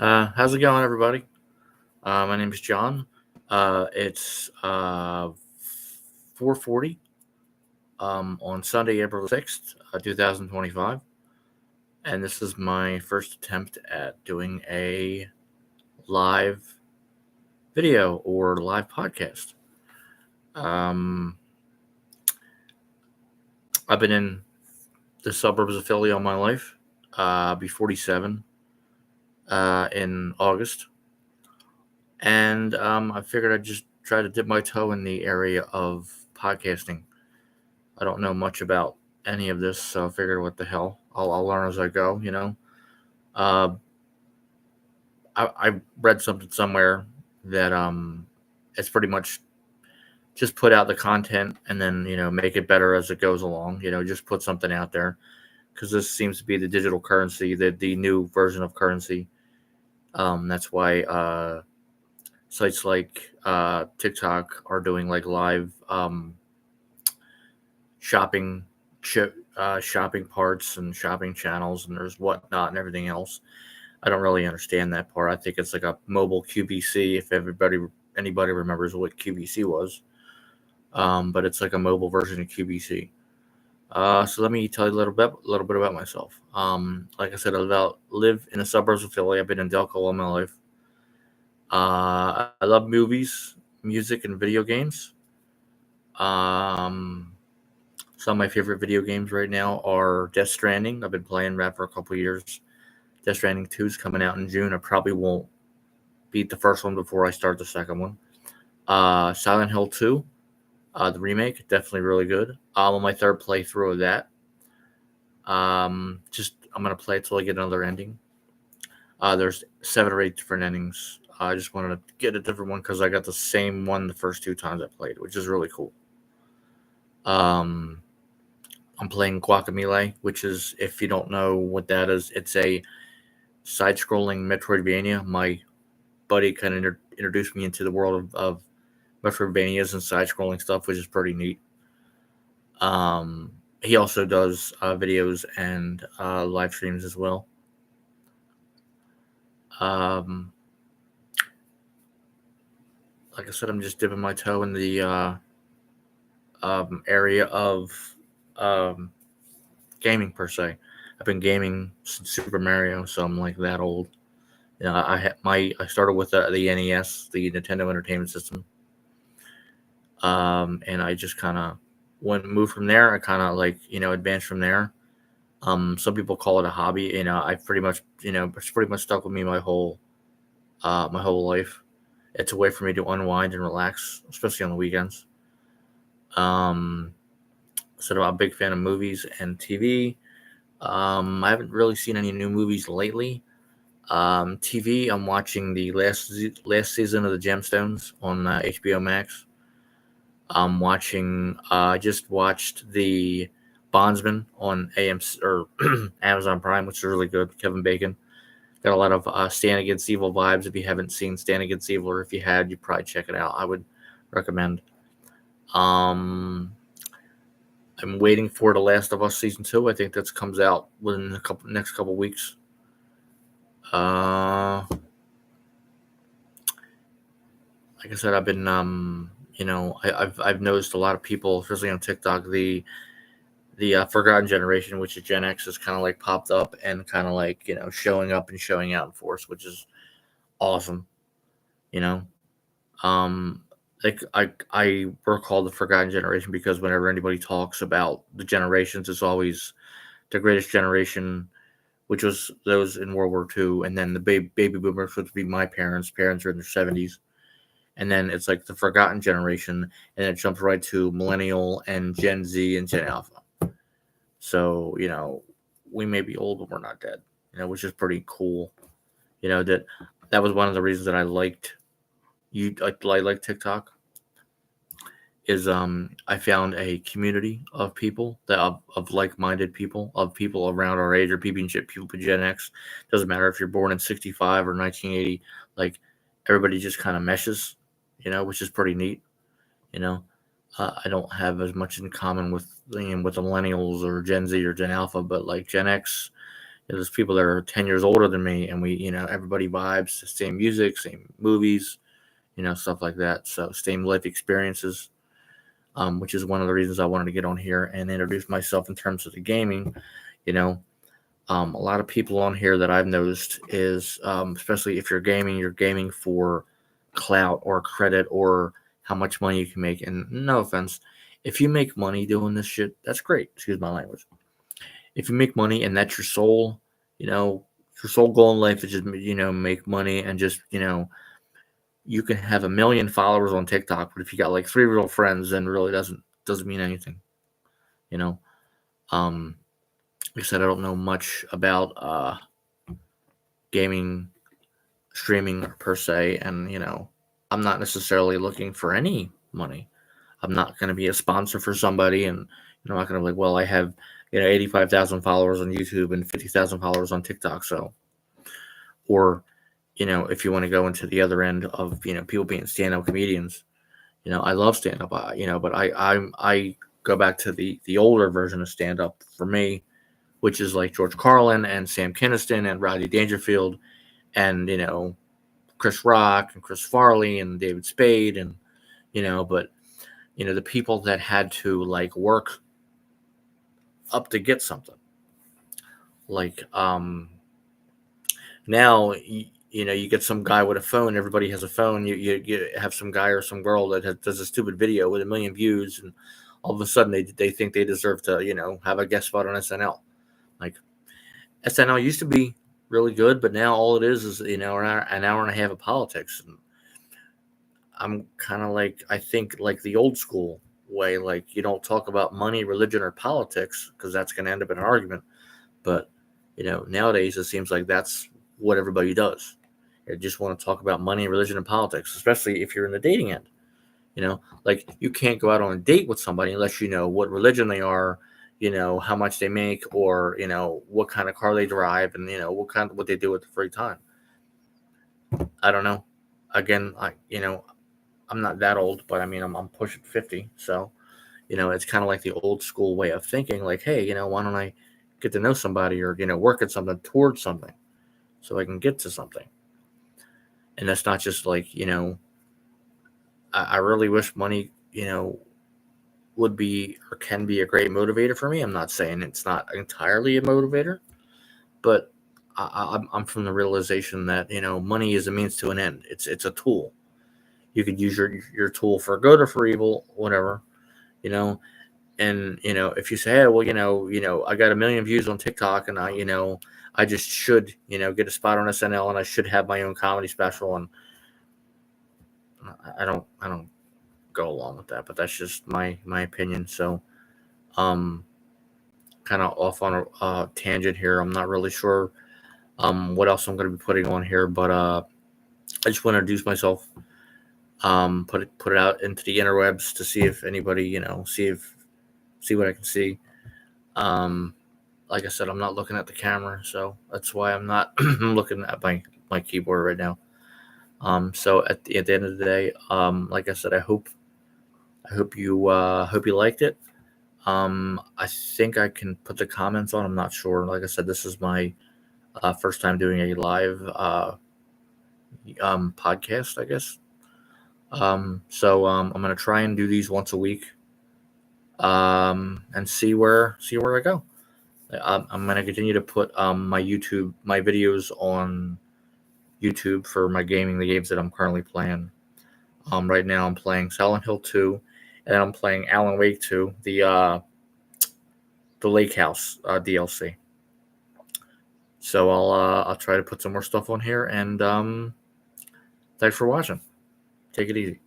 How's it going, everybody? My name is John. It's 4:40 on Sunday, April 6th, 2025, and this is my first attempt at doing a live video or live podcast. Um, I've been in the suburbs of Philly all my life. I'll be 47 in August, and I figured I'd just try to dip my toe in the area of podcasting. I don't know much about any of this, so I figured, what the hell, I'll learn as I go. Uh, I read something somewhere that it's pretty much just put out the content and then make it better as it goes along. Just put something out there because this seems to be the digital currency, the new version of currency. That's why sites like TikTok are doing like live shopping shopping parts and shopping channels, and there's whatnot and everything else. I don't really understand that part. I think it's like a mobile QVC. If anybody remembers what QVC was, but it's like a mobile version of QVC. So let me tell you a little bit about myself. Like I said, live in the suburbs of Philly. I've been in Delco all my life. I love movies, music, and video games. Um, Some of my favorite video games right now are Death Stranding. I've been playing that for a couple years. Death Stranding 2 is coming out in June. I probably won't beat the first one before I start the second one. Silent Hill 2, the remake, definitely really good. I'm on my third playthrough of that. Just I'm gonna play it till I get another ending. There's 7 or 8 different endings. I just wanted to get a different one because I got the same one the first 2 times I played, which is really cool. Um, I'm playing Guacamelee, which is, if you don't know what that is, it's a side-scrolling Metroidvania. My buddy kind of introduced me into the world of Metroidvanias and side-scrolling stuff, which is pretty neat. Um, he also does videos and live streams as well. Um, like I said, I'm just dipping my toe in the area of um, gaming per se. I've been gaming since Super Mario, so I'm like that old. I started with the NES, the Nintendo Entertainment System, and I just kind of went moved from there. I kind of like advanced from there. Some people call it a hobby. I pretty much it's pretty much stuck with me my whole life. It's a way for me to unwind and relax, especially on the weekends. Um, so I'm a big fan of movies and TV. I haven't really seen any new movies lately. TV, I'm watching the last season of the Gemstones on HBO Max. I just watched the Bondsman on AMC or Amazon Prime, which is really good. Kevin Bacon. Got a lot of Stand Against Evil vibes. If you haven't seen Stand Against Evil, or if you had, you'd probably check it out. I would recommend. Um, I'm waiting for The Last of Us season 2. I think that comes out within the next couple weeks. Uh, like I said, I've been I've noticed a lot of people, especially on TikTok, the forgotten generation, which is Gen X, has kind of like popped up and kind of like showing up and showing out in force, which is awesome. You know, um, like I recall the forgotten generation because whenever anybody talks about the generations, it's always the greatest generation, which was those in World War II, and then the baby boomers, which would be my parents. Parents are in their 70s, and then it's like the forgotten generation, and it jumps right to millennial and Gen Z and Gen Alpha. So we may be old, but we're not dead. Which is pretty cool. That was one of the reasons that I liked like TikTok is I found a community of people of like-minded people, of people around our age, or people Gen X. Doesn't matter if you're born in 65 or 1980. Like, everybody just kind of meshes, which is pretty neat. You know, I don't have as much in common with with the millennials or Gen Z or Gen Alpha, but like Gen X, There's people that are 10 years older than me, and we, everybody vibes, the same music, same movies, stuff like that. So same life experiences, which is one of the reasons I wanted to get on here and introduce myself in terms of the gaming. You know, a lot of people on here that I've noticed is, especially if you're gaming for clout or credit or how much money you can make. And no offense, if you make money doing this shit, that's great. Excuse my language. If you make money and that's your sole goal in life is just, make money and just, you can have 1 million followers on TikTok, but if you got like 3 real friends, then really doesn't mean anything, you know. Um, like I said, I don't know much about gaming streaming per se, and I'm not necessarily looking for any money. I'm not going to be a sponsor for somebody, and I'm not going to be like, well, I have 85,000 followers on YouTube and 50,000 followers on TikTok, so. Or if you want to go into the other end of people being stand-up comedians, I love stand-up, but I go back to the older version of stand-up for me, which is like George Carlin and Sam Kinison and Rodney Dangerfield and Chris Rock and Chris Farley and David Spade and but the people that had to like work up to get something, like now you get some guy with a phone. Everybody has a phone. You have some guy or some girl that does a stupid video with 1 million views, and all of a sudden they think they deserve to have a guest spot on SNL. Like SNL used to be really good, but now all it is an hour and a half of politics. And I'm kind of like, I think like the old school way, like you don't talk about money, religion, or politics because that's going to end up in an argument. But nowadays it seems like that's what everybody does. They just want to talk about money, religion, and politics, especially if you're in the dating end. Like you can't go out on a date with somebody unless you know what religion they are, how much they make, or what kind of car they drive, and what they do with the free time. I don't know. Again, I'm not that old, but I mean I'm pushing 50, so it's kind of like the old school way of thinking. Like, hey, why don't I get to know somebody or work at something towards something, so I can get to something. And that's not just like I really wish money would be or can be a great motivator for me. I'm not saying it's not entirely a motivator, but I'm from the realization that money is a means to an end. It's a tool. You could use your tool for good or for evil, whatever. And if you say, hey, well, I got 1 million views on TikTok, and I just should get a spot on SNL, and I should have my own comedy special, and I don't go along with that, but that's just my opinion. So kind of off on a tangent here. I'm not really sure what else I'm going to be putting on here, but I just want to introduce myself, put it out into the interwebs to see if anybody see what I can see. Like I said, I'm not looking at the camera, so that's why I'm not looking at my keyboard right now. So at the end of the day, like I said, I hope you liked it. I think I can put the comments on. I'm not sure. Like I said, this is my first time doing a live podcast, I guess. So I'm gonna try and do these once a week, and see where I go. I'm gonna continue to put my videos on YouTube for my gaming, the games that I'm currently playing. Right now I'm playing Silent Hill 2, and I'm playing Alan Wake 2, the Lake House DLC. So I'll try to put some more stuff on here, and thanks for watching. Take it easy.